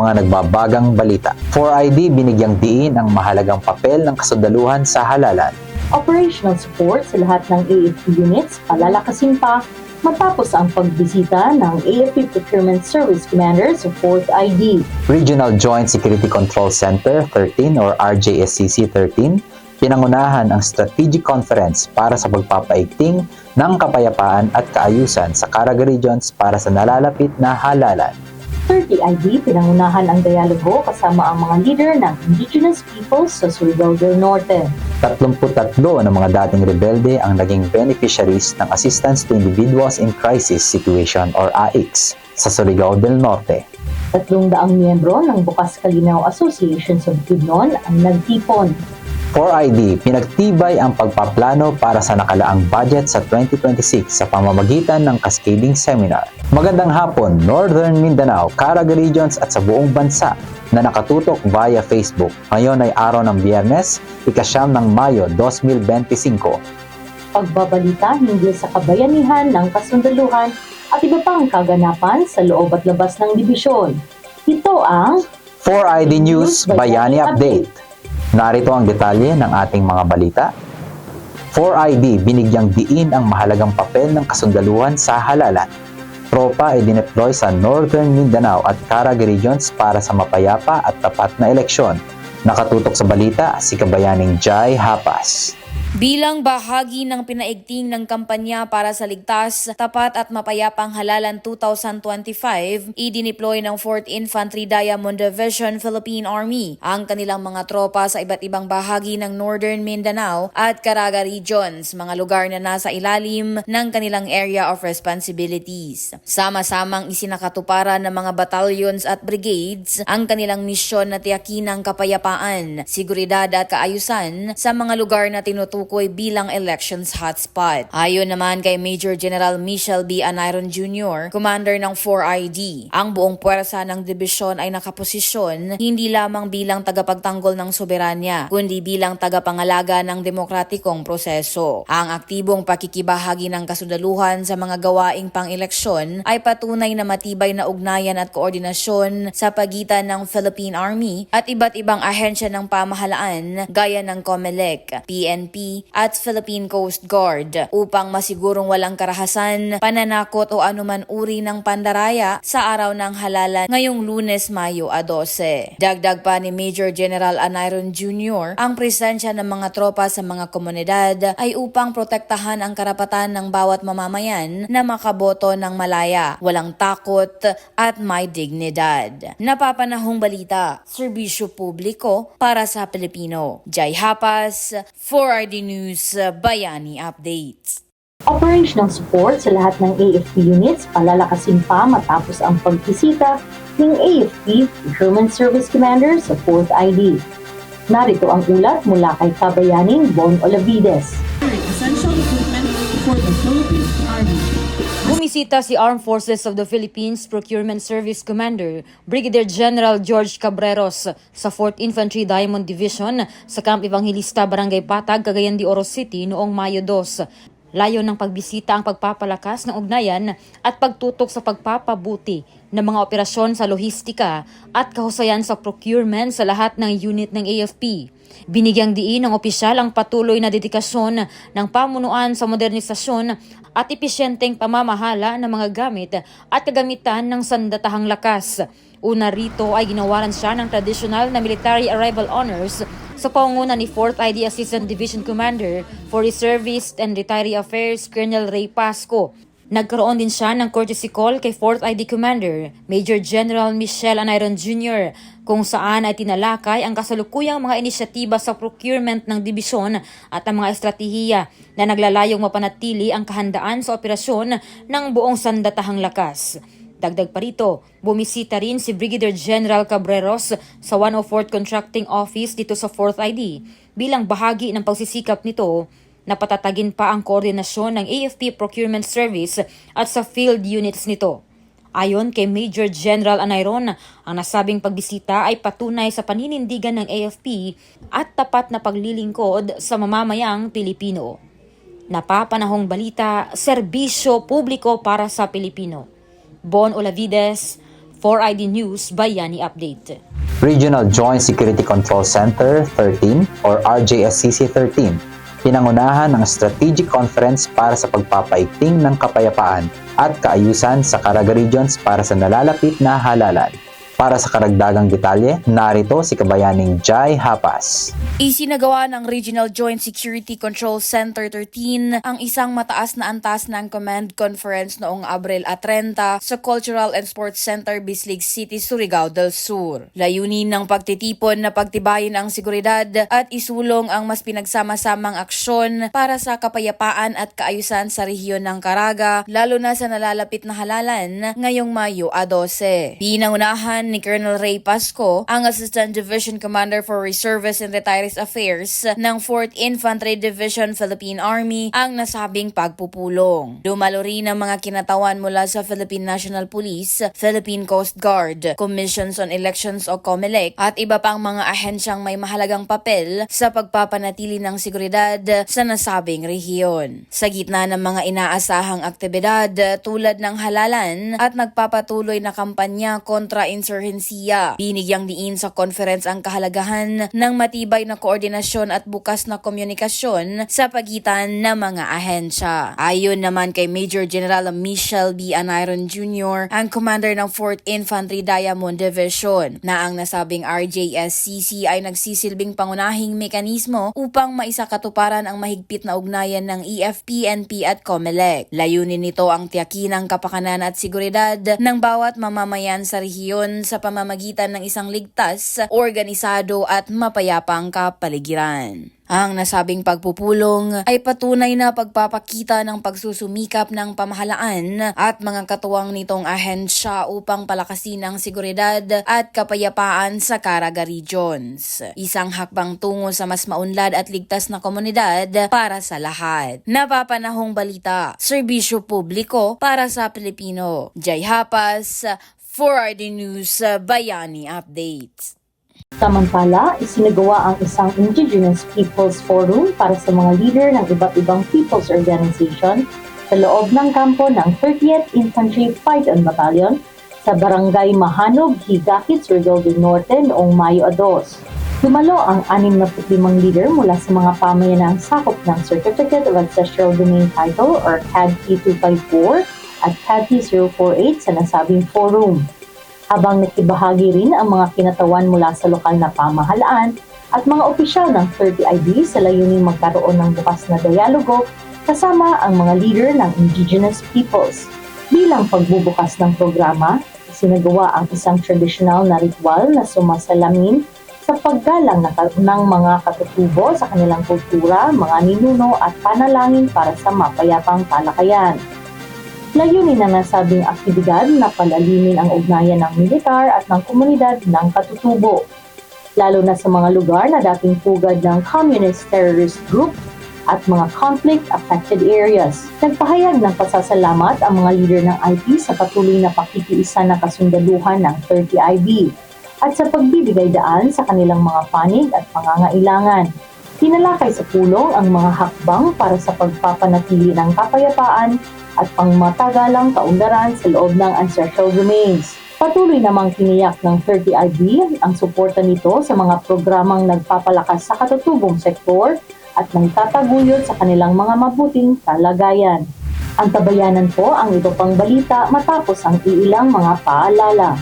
mga nagbabagang balita. 4ID binigyang diin ang mahalagang papel ng kasundaluhan sa halalan. Operational support sa lahat ng AFP units palalakasin pa matapos ang pagbisita ng AFP Procurement Service Commander sa 4th ID. Regional Joint Security Control Center 13 or RJSCC 13, pinangunahan ang strategic conference para sa pagpapaigting ng kapayapaan at kaayusan sa Caraga Regions para sa nalalapit na halalan. 30 ID, pinangunahan ang dialogo kasama ang mga leader ng indigenous peoples sa Surigao del Norte. 33 ng mga dating rebelde ang naging beneficiaries ng Assistance to Individuals in Crisis Situation or AICS sa Surigao del Norte. 300 miyembro ng Bukas Kalinaw Association sa Bukidnon ang nagtipon. 4ID, pinagtibay ang pagpaplano para sa nakalaang budget sa 2026 sa pamamagitan ng cascading seminar. Magandang hapon, Northern Mindanao, Caraga Regions at sa buong bansa na nakatutok via Facebook. Ngayon ay araw ng Biyernes, 9 ng Mayo 2025. Pagbabalita hinggil sa kabayanihan ng kasundaluhan at iba pang kaganapan sa loob at labas ng dibisyon. Ito ang 4ID News Bayani Update. Narito ang detalye ng ating mga balita. 4ID binigyang diin ang mahalagang papel ng kasundaluhan sa halalan. Tropa ay dineploy sa Northern Mindanao at Caraga Regions para sa mapayapa at tapat na eleksyon. Nakatutok sa balita si Kabayaning Jai Hapas. Bilang bahagi ng pinaigting ng kampanya para sa ligtas, tapat at mapayapang halalan 2025, idineploy ng 4th Infantry Diamond Division Philippine Army ang kanilang mga tropa sa iba't ibang bahagi ng Northern Mindanao at Caraga Regions, mga lugar na nasa ilalim ng kanilang area of responsibilities. Sama-samang isinakatuparan ng mga battalions at brigades ang kanilang misyon na tiyakin ang kapayapaan, seguridad at kaayusan sa mga lugar na tinutukoy bilang elections hotspot. Ayon naman kay Major General Michel B. Anayron Jr., Commander ng 4ID, ang buong puwersa ng dibisyon ay nakaposisyon hindi lamang bilang tagapagtanggol ng soberanya, kundi bilang tagapangalaga ng demokratikong proseso. Ang aktibong pakikibahagi ng kasundaluhan sa mga gawaing pang-eleksyon ay patunay na matibay na ugnayan at koordinasyon sa pagitan ng Philippine Army at iba't ibang ahensya ng pamahalaan gaya ng COMELEC, PNP, at Philippine Coast Guard upang masigurong walang karahasan, pananakot o anuman uri ng pandaraya sa araw ng halalan ngayong Lunes, Mayo 12. Dagdag pa ni Major General Anayron Jr., ang presensya ng mga tropa sa mga komunidad ay upang protektahan ang karapatan ng bawat mamamayan na makaboto ng malaya, walang takot at may dignidad. Napapanahong balita, serbisyo publiko para sa Pilipino. Jai Hapas, 4ID News Bayani Updates. Operational support sa lahat ng AFP units palalakasin pa matapos ang pagbisita ng AFP Procurement Service Commander sa 4th ID. Narito ang ulat mula kay Kabayaning Bon Olavides. Essential equipment for the Philippine Army. Bumisita si Armed Forces of the Philippines Procurement Service Commander Brigadier General George Cabreros sa 4th Infantry Diamond Division sa Camp Evangelista, Barangay Patag, Cagayan de Oro City noong Mayo 2. Layo ng pagbisita ang pagpapalakas ng ugnayan at pagtutok sa pagpapabuti ng mga operasyon sa lohistika at kahusayan sa procurement sa lahat ng unit ng AFP. Binigyang diin ng opisyal ang patuloy na dedikasyon ng pamunuan sa modernisasyon at episyenteng pamamahala ng mga gamit at kagamitan ng sandatahang lakas. Una rito ay ginawaran siya ng traditional na military arrival honors sa pangunguna ni 4th ID Assistant Division Commander for Reservist and Retiree Affairs Colonel Ray Pasco. Nagkaroon din siya ng courtesy call kay 4th ID Commander Major General Michel Anayron Jr. kung saan ay tinalakay ang kasalukuyang mga inisyatiba sa procurement ng dibisyon at ang mga estratehiya na naglalayong mapanatili ang kahandaan sa operasyon ng buong sandatahang lakas. Dagdag pa rito, bumisita rin si Brigadier General Cabreros sa 104th Contracting Office dito sa 4th ID bilang bahagi ng pagsisikap nito na patatagin pa ang koordinasyon ng AFP Procurement Service at sa field units nito. Ayon kay Major General Anayron, ang nasabing pagbisita ay patunay sa paninindigan ng AFP at tapat na paglilingkod sa mamamayang Pilipino. Napapanahong balita, serbisyo publiko para sa Pilipino. Bon Olavides, 4ID News Bayani Update. Regional Joint Security Control Center 13 or RJSCC 13, pinangunahan ng Strategic Conference para sa pagpapaigting ng kapayapaan at kaayusan sa Caraga Regions para sa nalalapit na halalan. Para sa karagdagang detalye, narito si Kabayaning Jai Hapas. Isinagawa ng Regional Joint Security Control Center 13 ang isang mataas na antas ng Command Conference noong Abril 30 sa Cultural and Sports Center, Bislig City, Surigao del Sur. Layunin ng pagtitipon na pagtibayin ang seguridad at isulong ang mas pinagsama-samang aksyon para sa kapayapaan at kaayusan sa rehiyon ng Caraga, lalo na sa nalalapit na halalan ngayong Mayo 12. Pinangunahan ni Colonel Ray Pasco, ang Assistant Division Commander for Reservists and Retirees Affairs ng 4th Infantry Division Philippine Army ang nasabing pagpupulong. Dumalo rin ang mga kinatawan mula sa Philippine National Police, Philippine Coast Guard, Commissions on Elections o COMELEC at iba pang mga ahensyang may mahalagang papel sa pagpapanatili ng seguridad sa nasabing rehiyon. Sa gitna ng mga inaasahang aktibidad tulad ng halalan at nagpapatuloy na kampanya kontra insurgensiya, binigyang diin sa conference ang kahalagahan ng matibay na koordinasyon at bukas na komunikasyon sa pagitan ng mga ahensya. Ayon naman kay Major General Michel B. Anayron Jr., ang commander ng 4th Infantry Diamond Division, na ang nasabing RJSCC ay nagsisilbing pangunahing mekanismo upang maisakatuparan ang mahigpit na ugnayan ng EFP-NP at COMELEC. Layunin nito ang tiyakin ang kapakanan at seguridad ng bawat mamamayan sa rehiyon sa pamamagitan ng isang ligtas, organisado at mapayapang kapaligiran. Ang nasabing pagpupulong ay patunay na pagpapakita ng pagsusumikap ng pamahalaan at mga katuwang nitong ahensya upang palakasin ang seguridad at kapayapaan sa Caraga Regions. Isang hakbang tungo sa mas maunlad at ligtas na komunidad para sa lahat. Napapanahong balita, serbisyo publiko para sa Pilipino. Jai Hapas, 4ID News Bayani Update. Samantala, isinagawa ang isang Indigenous Peoples Forum para sa mga leader ng iba't ibang people's organization sa loob ng kampo ng 30th Infantry Fighting Battalion sa Barangay Mahanog, Higakit, Surigao del Norte noong Mayo 2. Dumalo ang 65 leader mula sa mga pamayanang sakop ng Certificate of Ancestral Domain Title or CAD P254 at CAD P048 sa nasabing forum. Habang nakibahagi rin ang mga kinatawan mula sa lokal na pamahalaan at mga opisyal ng 30ID sa layuning magkaroon ng bukas na dialogo kasama ang mga leader ng indigenous peoples. Bilang pagbubukas ng programa, isinagawa ang isang tradisyonal na ritual na sumasalamin sa paggalang ng mga katutubo sa kanilang kultura, mga ninuno at panalangin para sa mapayapang talakayan. Layunin na nasabing aktibidad na palalimin ang ugnayan ng militar at ng komunidad ng katutubo, lalo na sa mga lugar na dating pugad ng communist terrorist group at mga conflict-affected areas. Nagpahayag ng pasasalamat ang mga leader ng IP sa patuloy na pakikiisa na kasundaluhan ng 30IB at sa pagbibigay daan sa kanilang mga panig at pangangailangan. Tinalakay sa pulong ang mga hakbang para sa pagpapanatili ng kapayapaan at pangmatagalang kaunlaran sa loob ng ancestral domains. Patuloy namang tiniyak ng 30IB ang suporta nito sa mga programang nagpapalakas sa katutubong sektor at nagtataguyod sa kanilang mga mabuting kalagayan. Ang tabayanan po ang ito pang balita matapos ang iilang mga paalala.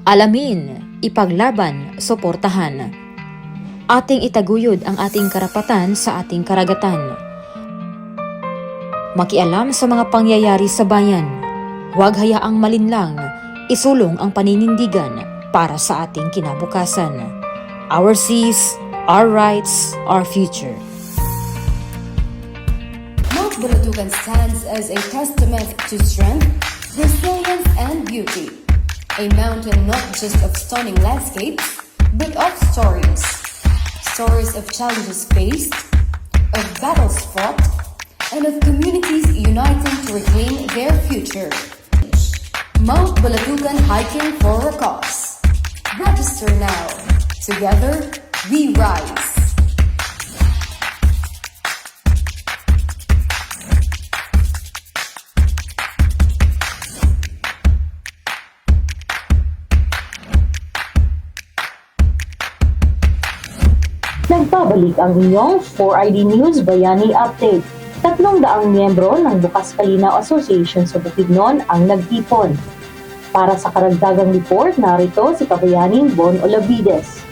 Alamin, ipaglaban, suportahan. Ating itaguyod ang ating karapatan sa ating karagatan. Makialam sa mga pangyayari sa bayan. Huwag hayaang malinlang, isulong ang paninindigan para sa ating kinabukasan. Our seas, our rights, our future. Mount Bulatugan stands as a testament to strength, resilience, and beauty. A mountain not just of stunning landscapes, but of stories. Stories of challenges faced, of battles fought, and of communities uniting to reclaim their future. Mount Balatugan Hiking for a Cause. Register now. Together, we rise. Nagbabalik ang inyong 4ID News Bayani Update. 300 miyembro ng Bukas Kalinaw Association sa Bukidnon ang nagtipon. Para sa karagdagang report, narito si Kabayaning Bon Olavides.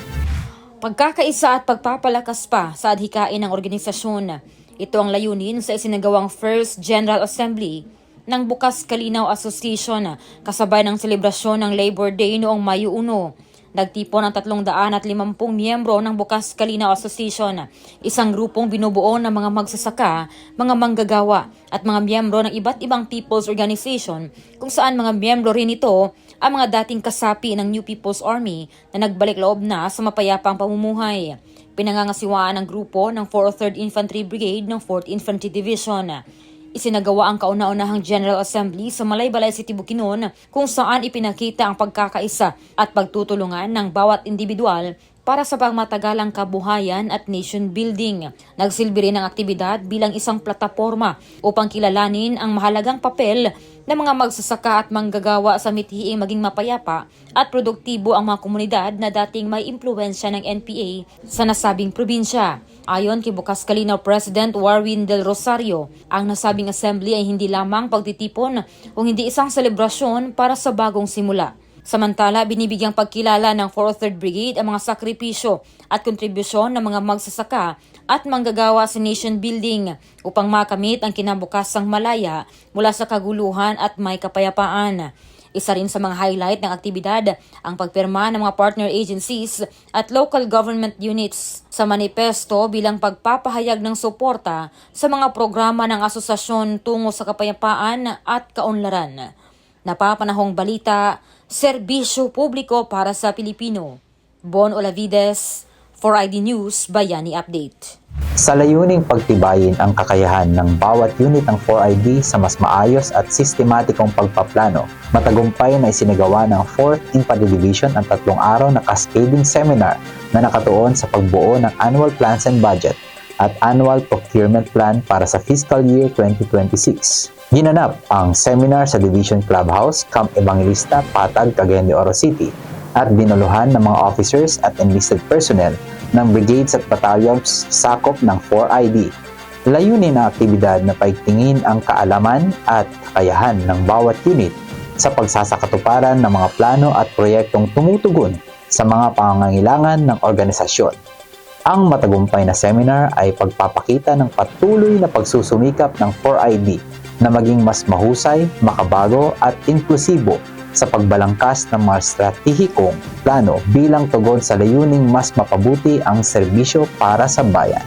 Pagkakaisa at pagpapalakas pa sa adhikain ng organisasyon. Ito ang layunin sa isinagawang First General Assembly ng Bukas Kalinaw Association kasabay ng selebrasyon ng Labor Day noong Mayo 1. Nagtipon ang 350 miyembro ng Bukas Kalinaw Association, isang grupong binubuo ng mga magsasaka, mga manggagawa at mga miyembro ng iba't ibang people's organization kung saan mga miyembro rin ito ang mga dating kasapi ng New People's Army na nagbalik loob na sa mapayapang pamumuhay. Pinangangasiwaan ng grupo ng 4th Infantry Brigade ng 4th Infantry Division. Isinagawa ang kauna-unahang General Assembly sa Malaybalay City, Bukidnon kung saan ipinakita ang pagkakaisa at pagtutulungan ng bawat individual para sa pangmatagalang kabuhayan at nation building. Nagsilbi rin ang aktibidad bilang isang plataporma upang kilalanin ang mahalagang papel ng mga magsasaka at manggagawa sa mithiing maging mapayapa at produktibo ang mga komunidad na dating may impluwensya ng NPA sa nasabing probinsya. Ayon kay Bukas Kalinaw President Warwin Del Rosario, ang nasabing assembly ay hindi lamang pagtitipon o hindi isang selebrasyon para sa bagong simula. Samantala, binibigyang pagkilala ng 4th Brigade ang mga sakripisyo at kontribusyon ng mga magsasaka at manggagawa sa nation building upang makamit ang kinabukasang malaya mula sa kaguluhan at may kapayapaan. Isa rin sa mga highlight ng aktibidad ang pagpirma ng mga partner agencies at local government units sa manifesto bilang pagpapahayag ng suporta sa mga programa ng asosasyon tungo sa kapayapaan at kaunlaran. Napapanahong balita, serbisyo publiko para sa Pilipino. Bon Olavides, 4ID News Bayani Update. Sa layuning pagtibayin ang kakayahan ng bawat unit ng 4ID sa mas maayos at sistematikong pagpaplano, matagumpay na isinagawa ng 4th Infantry Division ang 3 araw na cascading seminar na nakatuon sa pagbuo ng Annual Plans and Budget at Annual Procurement Plan para sa Fiscal Year 2026. Ginanap ang seminar sa Division Clubhouse, Camp Evangelista, Patag, Cagayan de Oro City at dinuluhan ng mga officers at enlisted personnel ng brigades at battalions sakop ng 4ID. Layunin ng aktibidad na paigtingin ang kaalaman at kakayahan ng bawat unit sa pagsasakatuparan ng mga plano at proyektong tumutugon sa mga pangangailangan ng organisasyon. Ang matagumpay na seminar ay pagpapakita ng patuloy na pagsusumikap ng 4ID na maging mas mahusay, makabago at inklusibo sa pagbalangkas ng mga estratehikong plano bilang tugon sa layuning mas mapabuti ang serbisyo para sa bayan.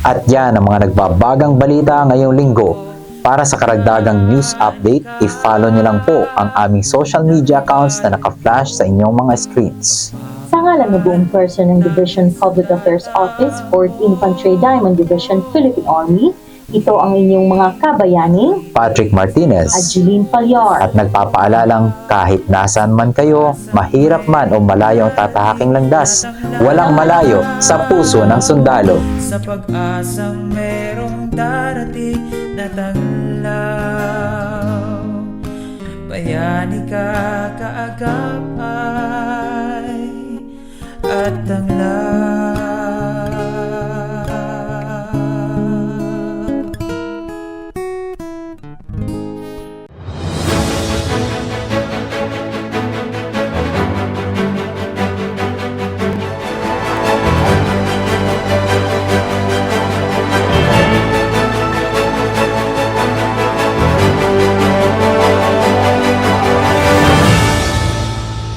At yan ang mga nagbabagang balita ngayong linggo. Para sa karagdagang news update, i-follow nyo lang po ang aming social media accounts na naka-flash sa inyong mga screens. Sa ngalan ng buong person ng Division Public Affairs Office, 4th Infantry Diamond Division, Philippine Army, ito ang inyong mga kabayaning Patrick Martinez at Jeline Palyar. at nagpapaalalang kahit nasaan man kayo, mahirap man o malayo ang tatahaking landas, walang malayo sa puso ng sundalo. Sa pag-asang merong darating na taglaw, bayani ka kaagapay at tanglaw.